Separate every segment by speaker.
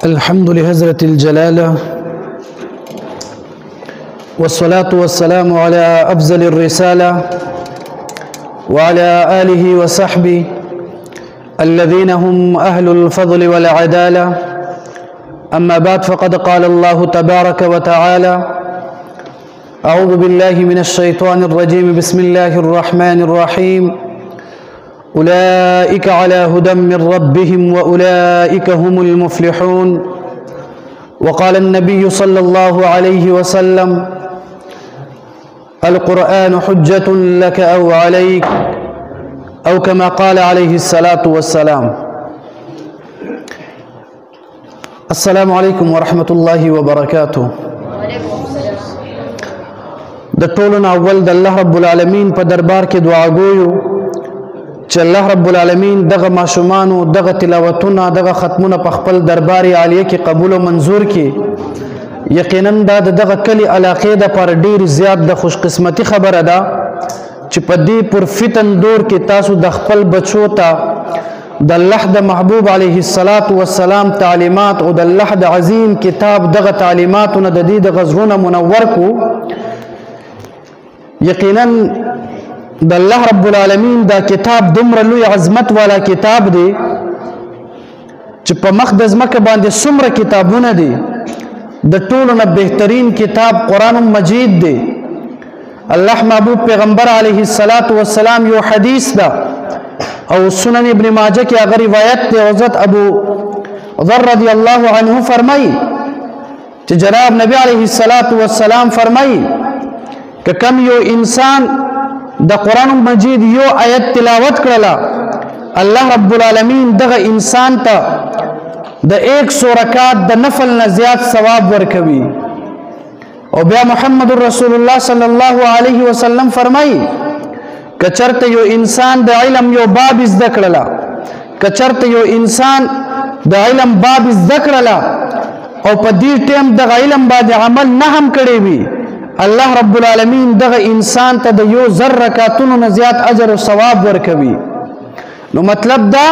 Speaker 1: الحمد لحضرة الجلالة والصلاة والسلام على أفضل الرسالة وعلى آله وصحبه الذين هم أهل الفضل والعدالة. أما بعد فقد قال الله تبارك وتعالى: أعوذ بالله من الشيطان الرجيم، بسم الله الرحمن الرحيم. أولئك على هدى من ربهم وأولئك هم المفلحون. وقال النبي صلى الله عليه وسلم: القرآن حجة لك أو عليك، أو كما قال عليه الصلاة والسلام. السلام عليكم ورحمة الله وبركاته. د ټولو اول د الله رب العالمین په دربار کې دعا ګویو چې الله رب العالمین دغه ماشومانو دغه تلاوتونه دغه ختمونه په خپل دربار عالیه کې قبول او منظور کړي. یقینا دا دغه کلی علاقې د پر ډیر زیات د خوش قسمتي خبره ده چې په دې پر فتن دور کې تاسو د خپل بچو ته د الله د محبوب علیه الصلاة والسلام تعلیمات او د الله د عظیم کتاب دغه تعلیماتونه د دې د غزرونه منور کو. یقینا د الله رب العالمین دا کتاب دومره لوی عظمت والا کتاب دی چې په مخ د ځمکه باندې څومره کتابونه دي، د ټولو نه بهترین کتاب قرآن مجید دی. الله محبوب پیغمبر علیه الصلاة والسلام یو حدیث ده او سنن ابن ماجه کې هغه روایت دی. حضرت ابو ذر رضی الله عنه فرمایي چې جناب نبی علیه الصلاة والسلام فرمایي که کم یو انسان د قرآن مجید یو آیت تلاوت کړله، الله رب العالمین دغه انسان ته د 100 رکعات د نفل نه زیات ثواب ورکوي. او بیا محمد رسول الله صلی الله علیه وسلم فرمایي که چرته یو انسان د علم یو باب زده کړله، که چرته یو انسان د علم باب زده کړله او په دې ټیم دغه علم باندې عمل نه هم کړی وي، الله رب العالمین دغه انسان ته د یو زر رکعاتونو نه زیات اجر او ثواب ورکوي. نو مطلب دا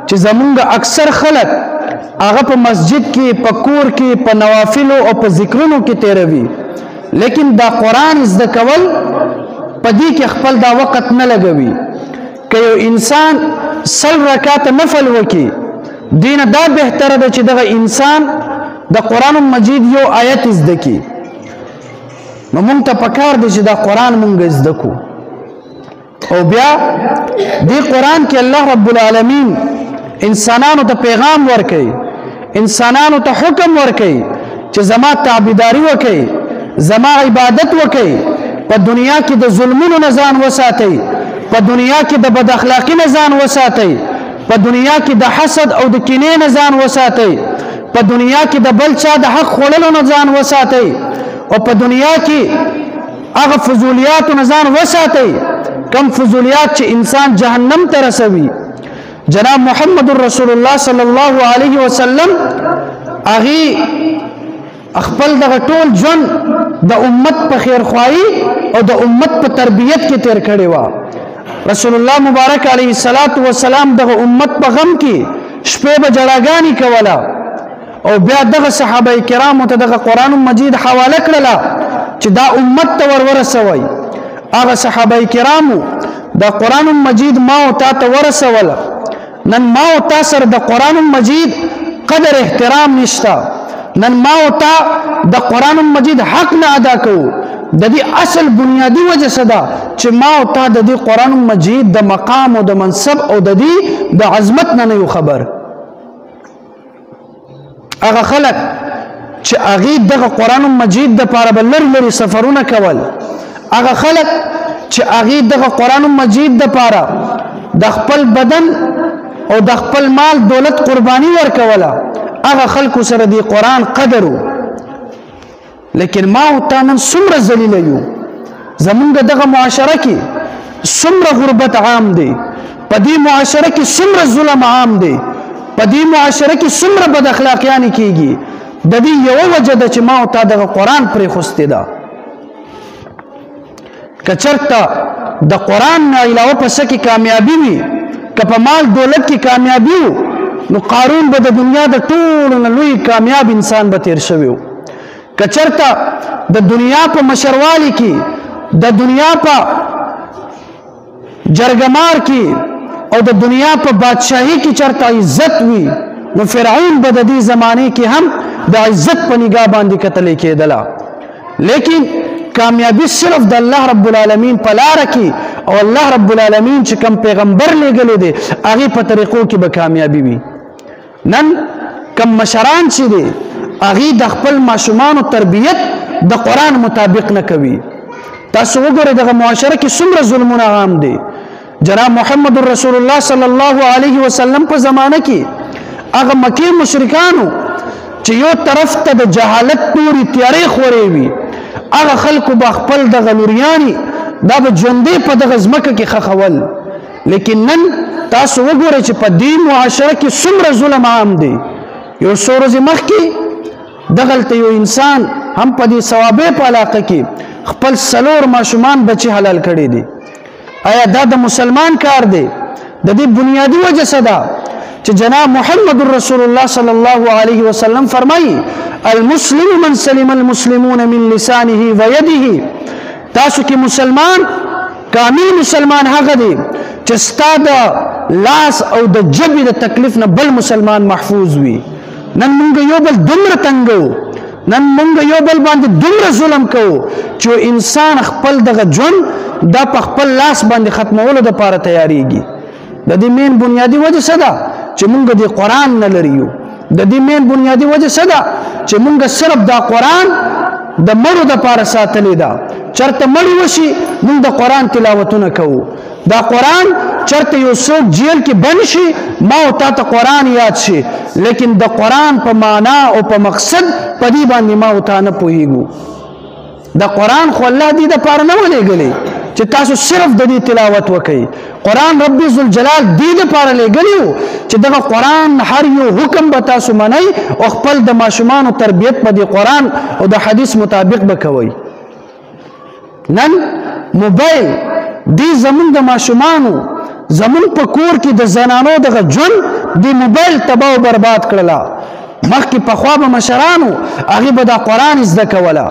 Speaker 1: چې زمونږ اکثر خلک هغه په مسجد کې، په کور کې، په نوافلو او په ذکرونو کې تیروي، لیکن دا قرآن زده کول په دې کې خپل دا وخت نه لګوي. که یو انسان 100 رکعات نفل وکړي، دینه دا بهتره ده چې دغه انسان د قرآن مجید یو آیت زده کړي. نو مونږ ته پکار دی چې دا قرآن مونږ زده کو. او بیا دې قرآن کې الله رب العالمین انسانانو ته پیغام ورکوي، انسانانو ته حکم ورکوي چې زما تعبیداری وکړي، زما عبادت وکړي، په دنیا کې د ظلمونو نه ځان وساتئ، په دنیا کې د بد اخلاقی نه ځان وساتئ، په دنیا کې د حسد او د کینې نه ځان وساتئ، په دنیا کې د بل چا د حق خوړلو نه ځان وساتئ، او په دنیا کې هغه فضولیاتو نه ځان وساتئ کم فضولیات چې انسان جهنم ته رسوي. جناب محمد رسول الله صلی الله علیه وسلم هغه خپل دغه ټول ژوند د امت په خیرخواهی او د امت په تربیت کې تیر کړی و. رسول الله مبارک علیه الصلاة والسلام دغه امت په غم کې شپې به جړاګانې کوله او بیا دغه صحابه کرامو ته دغه قرآن مجید حواله کړله چې دا امت ته ورسوي. هغه صحابه کرامو د قرآن مجید ما او تا ته ورسوله. نن ما او تا سره د قرآن مجید قدر احترام نشته، نن ما او تا د قرآن مجید حق نه ادا کوو. د دې اصل بنیادی وجه څه ده چې ما او تا د دې قرآن مجید د مقام او د منصب او د دې د عظمت نه یو خبر. هغه خلک چې هغه دغه قرآن مجید د پاره بل لري سفرونه کول، هغه خلک چې هغه دغه قرآن مجید د پاره د خپل بدن او د خپل مال دولت قربانی ورکوله، هغه خلکو سره دی قرآن قدرو. لیکن ما او تا نن څومره ذلیل یو، زمونږ دغه معاشره کې څومره غربت عام دی، په دې معاشره کې څومره ظلم عام دی، په دې معاشره کې څومره بد اخلاقیان کیږي. د دې یو وجه ده چې ما او تا دغه قرآن پرې خوسته ده. کچرته د قرآن نه علاوه پس کې کامیابی وي، که په مال دولت کې کامیابی وو، نو قارون به د دنیا د ټولو نه لوی کامیاب انسان به تیر شوی و. که چېرته د دنیا په مشروالي کې د دنیا په جرګمار کې او د دنیا په بادشاهي کې چېرته عزت وي نو فرعون به د دې زمانې کې هم د عزت په نگاه باندې کتلی کېدله. لیکن کامیابی صرف د الله رب العالمین په لاره کې او الله رب العالمین چې کوم پیغمبر لېږلی دی هغې په طریقو کې به کامیابي وي. نن کوم مشران چې دی هغې د خپل ماشومانو تربیت د قرآن مطابق نه کوي. تاسو وګورئ دغه معاشره کې څومره ظلمونه عام دی. جناب محمد رسول الله صلی الله علیه وسلم په زمانه کې هغه مکې مشرکانو چې یو طرف ته د جهالت تورې تیارې خورې وي هغه خلکو به خپل دغه لوریانې دا به ژوندې په دغه ځمکه کې ښخول. لیکن نن تاسو وګورئ چې په دې معاشره کې څومره ظلم عام دی. یو څو ورځې مخکې دغلته یو انسان هم په دې صوابۍ په علاقه کې خپل 4 ماشومان بچي حلال کړي دي. آیا دا د مسلمان کار دی؟ د دې بنیادی وجه څه ده چې جناب محمد رسول الله صلی الله علیه وسلم فرمایي المسلم من سلم المسلمون من لسانه ويده. تاسو کې مسلمان کامل مسلمان هغه دی چې ستا د لاس او د ژبې د تکلیف نه بل مسلمان محفوظ وي. نن موږ یو بل دومره تنګو، نن موږ یو بل باندې دومره ظلم کوو چې انسان خپل دغه ژوند دا په خپل لاس باندې ختمولو دپاره تیاریږي. د دې مین بنیادی وجه څه ده چې موږ د قرآن نه لري یو. د دې مین بنیادی وجه څه ده چې موږ صرف دا قرآن د مړو دپاره ساتلی ده. چېرته مړی وشي موږ د قرآن تلاوتونه کوو. دا قرآن چېرته یو څوک جیل کې بند شي ما او تا ته قرآن یاد شي، لیکن د قرآن په معنا او په مقصد په دې باندې ما او تا نه پوهیږو. د قرآن خو الله دې دپاره نه ولېږلی چې تاسو صرف د دې تلاوت وکئ. قرآن رب ذوالجلال دې دپاره لېږلی و چې دغه قرآن هر یو حکم به تاسو منئ او خپل د ماشومانو تربیت په دې قرآن او د حدیث مطابق به کوئ. نن موبایل دې زمونږ د ماشومانو زمونږ په کور کې د زنانو دغه ژوند دې موبایل تباه او برباد کړله. مخکې پخوا به مشرانو هغې به دا قرآن زده کوله.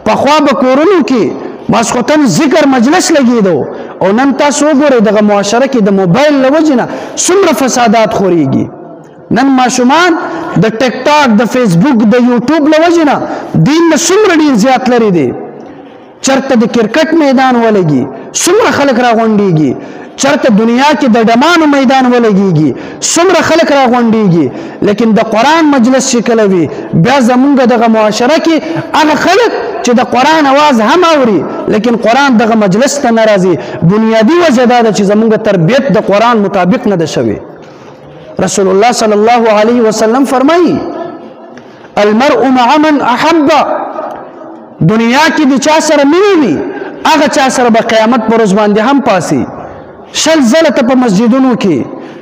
Speaker 1: پخوا به کورونو کې ماسخوتن ذکر مجلس لګېدو او نن تاسو وګورئ دغه معاشره کې د موبایل له وجې نه څومره فسادات خورېږي. نن ماشومان د ټیک ټاک د فیسبوک د یوټیوب له وجې نه دین نه څومره ډېر زیات لرې دی. چېرته د کرکټ میدان ولګي څومره خلک راغونډېږي، چېرته دنیا کې د ډمانو میدان ولګېږي څومره خلک راغونډېږي. لیکن د قرآن مجلس چې کله وي بیا زمونږ دغه معاشره کې هغه خلک چې د قرآن اواز هم اوري لیکن قرآن دغه مجلس ته نه راځي. بنیادی وجه دا ده چې زمونږ تربیت د قرآن مطابق نه ده شوې. رسول الله صلی الله علیه وسلم فرمایي المرء مع من احب. دنیا کې د چا سره مینه وي هغه چا سره به قیامت پر ورځ باندې هم پاسي. 100 ځله ته په مسجدونو کې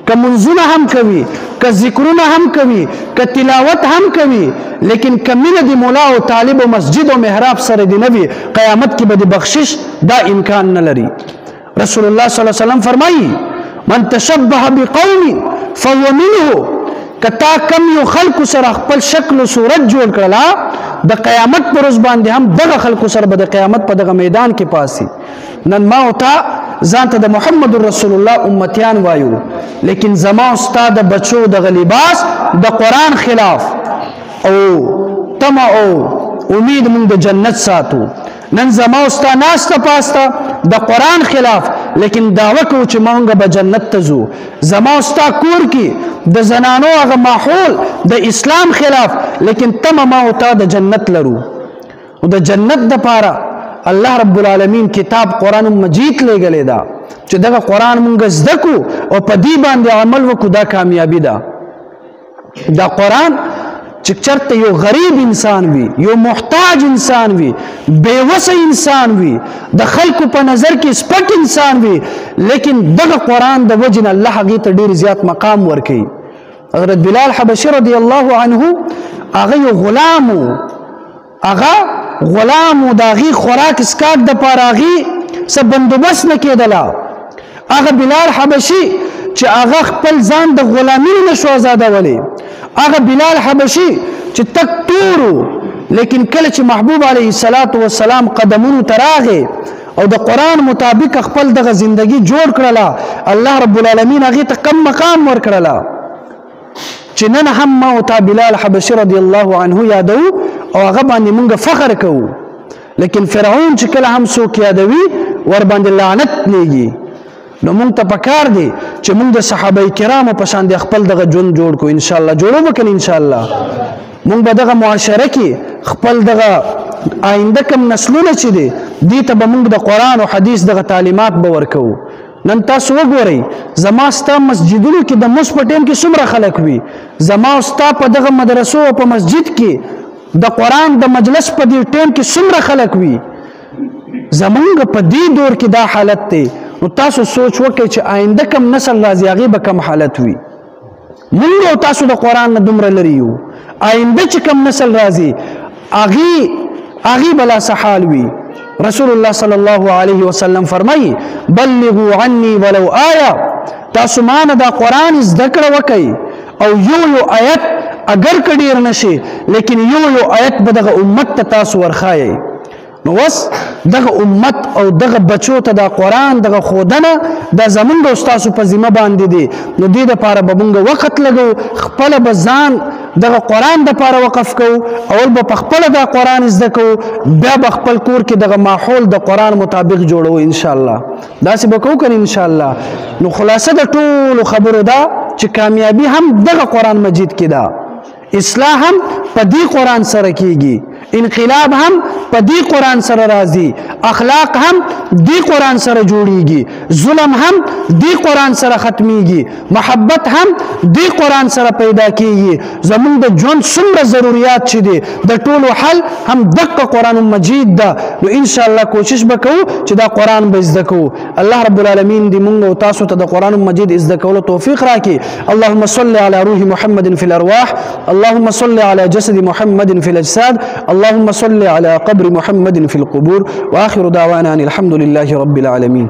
Speaker 1: که منځونه هم کوي، که ذکرونه هم کوي، که تلاوت هم کوي، لیکن که مینه د مولا او طالب او مسجد او محراب سره دې نه وي قیامت کې به د بخشش دا امکان نه لري. رسول الله صلی الله علیه وسلم فرمایي من تشبه بقوم فهو منه. که تا کم یو خلکو سره خپل شکل او صورت جوړ کړله د قیامت پر ورځ باندې هم دغه خلکو سره به د قیامت په دغه میدان کې پاسي. نن ما او تا ځان ته د محمد رسول الله امتیان وایو، لیکن زما او ستا د بچو دغه لباس د قرآن خلاف او طمع او امید موږ د جنت ساتو. نن زما او ستا ناسته پاسته د قرآن خلاف، لیکن دعوه کوو چې موږ به جنت ته ځو. زما او ستا کور کې د زنانو هغه ماحول د اسلام خلاف، لیکن تمه ما او تا د جنت لرو. او د جنت دپاره الله رب العالمین کتاب قرآن مجید لېږلی ده چې دغه قرآن مونږ زده کړو او په دې باندې عمل وکړو. دا کامیابي ده. دا قرآن چې چېرته یو غریب انسان وي، یو محتاج انسان وي، بېوسه انسان وي، د خلکو په نظر کې سپک انسان وي، لیکن دغه قرآن د وجې نه الله هغې ته ډېر زیات مقام ورکوي. حضرت بلال حبشي رضی الله عنه هغه یو غلام و، هغه غلام و د هغې خوراک اسکاک دپاره هغې څه بندوبست نه کېدله. هغه بلال حبشي چې هغه خپل ځان د غلامۍ نه شو آزادولی هغه بلال حبشي چې تک تورو لیکن کله چې محبوب علیه الصلاة والسلام قدمونو ته راغی او د قرآن مطابق خپل دغه زندگی جوړ کړله الله رب العالمین هغې ته کم مقام ورکړله چې نن هم ما او تا بلال حبشي رضی الله عنه یادو او هغه باندې مونږ فخر کوو لیکن فرعون چې کله هم څوک یادوي ور باندې لعنت لیږي نو مونږ ته پکار دی چې مونږ د صحابه کرامو په شان د خپل دغه ژوند جوړ کړو ان شاء الله جوړو به کنه ان شاء الله مونږ به دغه معاشره کې خپل دغه آینده کم نسلونه چې دي دې ته به مونږ د قرآن او حدیث دغه تعلیمات به ورکوو نن تاسو وګورئ زما ستا مسجدونو کې د مونځ په ټیم کې څومره خلک وي زما او ستا په دغه مدرسو او په مسجد کې د قرآن د مجلس په دې ټیم کې څومره خلک وي زمونږ په دې دور کې دا حالت دی نو تاسو سوچ وکړئ چې آینده کم نسل راځي هغې به کم حالت وي مونږ او تاسو د قرآن نه دومره لرې یو آینده چې کم نسل راځي هغې به لا څه حال وي رسول الله صلی الله علیه وسلم فرمایي بلغوا عني ولو آیه تاسو مانه دا قرآن زده کړه وکئ او یو آیت اگر که ډېر نشي لیکن یو آیت به دغه امت ته تاسو ورښایئ نو اوس دغه امت او دغه بچو ته دا قرآن دغه ښودنه دا زمونږ او ستاسو په ذمه باندې دی نو دې دپاره به مونږ وخت لګو خپله به ځان دغه قرآن دپاره وقف کوو اول به په خپله دا قرآن زده کوو بیا به خپل کور کې دغه ماحول د قرآن مطابق جوړوو انشاءالله داسې به کوو که انشاءالله نو خلاصه د ټولو خبرو دا چې کامیابي هم دغه قرآن مجید کې ده اصلاح هم په دې قرآن سره کیږي انقلاب هم په دې قرآن سره راځي اخلاق هم دې قرآن سره جوړیږي ظلم هم دې قرآن سره ختمیږي محبت هم دې قرآن سره پیدا کیږي زمونږ د ژوند څومره ضروریات چې دي د ټولو حل هم دغه قرآن مجید ده نو ان شاء الله کوشش وکړو چې دا قرآن به زده کوو الله رب العالمین دې مونږ او تاسو ته د قرآن مجید زده کولو توفیق راکړي اللهم صل على روح محمد في الارواح اللهم صل على جسد محمد في الاجساد اللهم صل على قبر محمد في القبور واخر دعوانا ان الحمد لله رب العالمين